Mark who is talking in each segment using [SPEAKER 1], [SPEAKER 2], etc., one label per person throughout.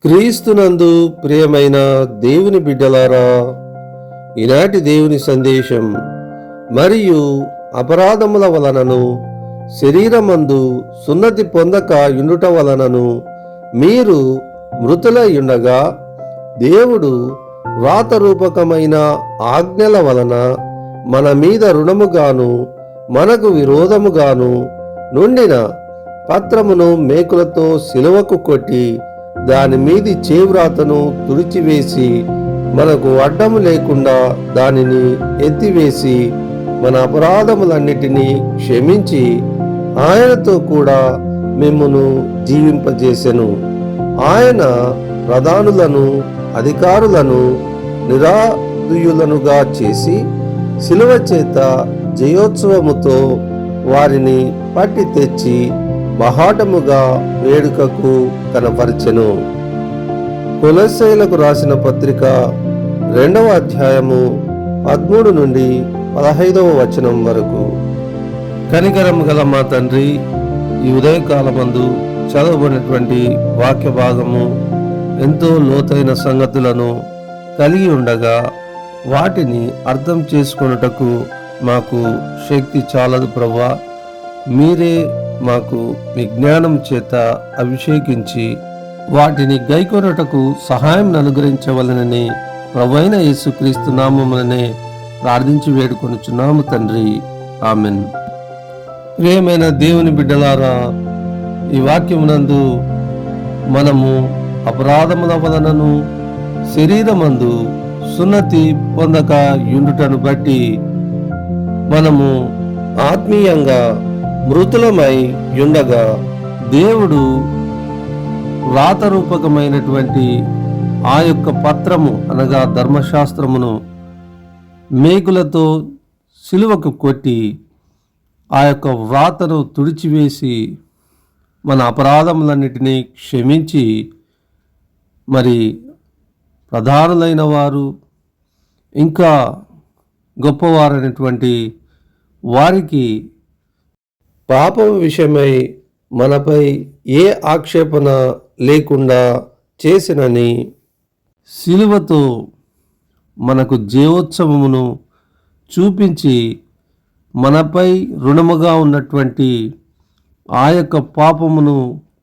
[SPEAKER 1] క్రీస్తునందు ప్రియమైన దేవుని బిడ్డలారా, ఈనాటి దేవుని సందేశం మరియు అపరాధముల వలనను శరీరమందు సున్నతి పొందక యుండుట వలనను మీరు మృతులయుండగా దేవుడు వ్రాతరూపకమైన ఆజ్ఞల వలన మన మీద రుణముగాను మనకు విరోధముగాను నుండిన పత్రమును మేకులతో సిలువకు కొట్టి దాని మీది చేవ్రాతను తుడిచివేసి మనకు అడ్డము లేకుండా దానిని ఎత్తివేసి మన అపరాధములన్నిటినీ క్షమించి ఆయనతో కూడా మిమ్మును జీవింపజేసెను. ఆయన ప్రధానులను అధికారులను నిరాదుయులనుగా చేసి శిలువ చేత జయోత్సవముతో వారిని పట్టి తెచ్చి బహాటముగా వేడుకకు కనపరిచెను. కొలొస్సీయులకు రాసిన పత్రిక 2వ అధ్యాయము 13 నుండి 15వ వచనం వరకు. కనికరము గల మా తండ్రి, ఈ ఉదయకాలమందు చదవబడినటువంటి వాక్య భాగము ఎంతో లోతైన సంగతులను కలిగి ఉండగా వాటిని అర్థం చేసుకొనుటకు మాకు శక్తి చాలదు ప్రభువా. మీరే మాకు విజ్ఞానం చేత అభిషేకించి వాటిని గైకొనుటకు సహాయం అనుగ్రహించవలనని ప్రభువైన యేసుక్రీస్తు నామముననే ప్రార్థించి వేడుకొనుచున్నాము తండ్రి, ఆమెన్. ప్రియమైన దేవుని బిడ్డలారా, ఈ వాక్యమునందు మనము అపరాధముల వలనను శరీరమందు సున్నతి పొందక యుండుటను బట్టి మనము ఆత్మీయంగా మృతులమై యుండగా దేవుడు వ్రాతరూపకమైనటువంటి ఆ యొక్క పత్రము అనగా ధర్మశాస్త్రమును మేకులతో సిలువకు కొట్టి ఆ యొక్క వ్రాతను తుడిచివేసి మన అపరాధములన్నిటినీ క్షమించి మరి ప్రధానులైన వారు ఇంకా గొప్పవారైనటువంటి వారికి పాపం విషయమై మనపై ఏ ఆక్షేపణ లేకుండా చేసినని శిలువతో మనకు జీవోత్సవమును చూపించి మనపై రుణముగా ఉన్నటువంటి ఆ యొక్క పాపమును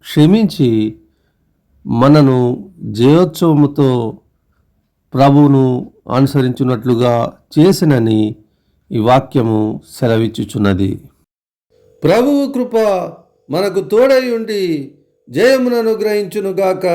[SPEAKER 1] క్షమించి మనను జయోత్సవముతో ప్రభువును అనుసరించున్నట్లుగా చేసినని ఈ వాక్యము సెలవిచ్చుచున్నది. ప్రభువు కృప మనకు తోడై ఉండి జయమును అనుగ్రహించునుగాక.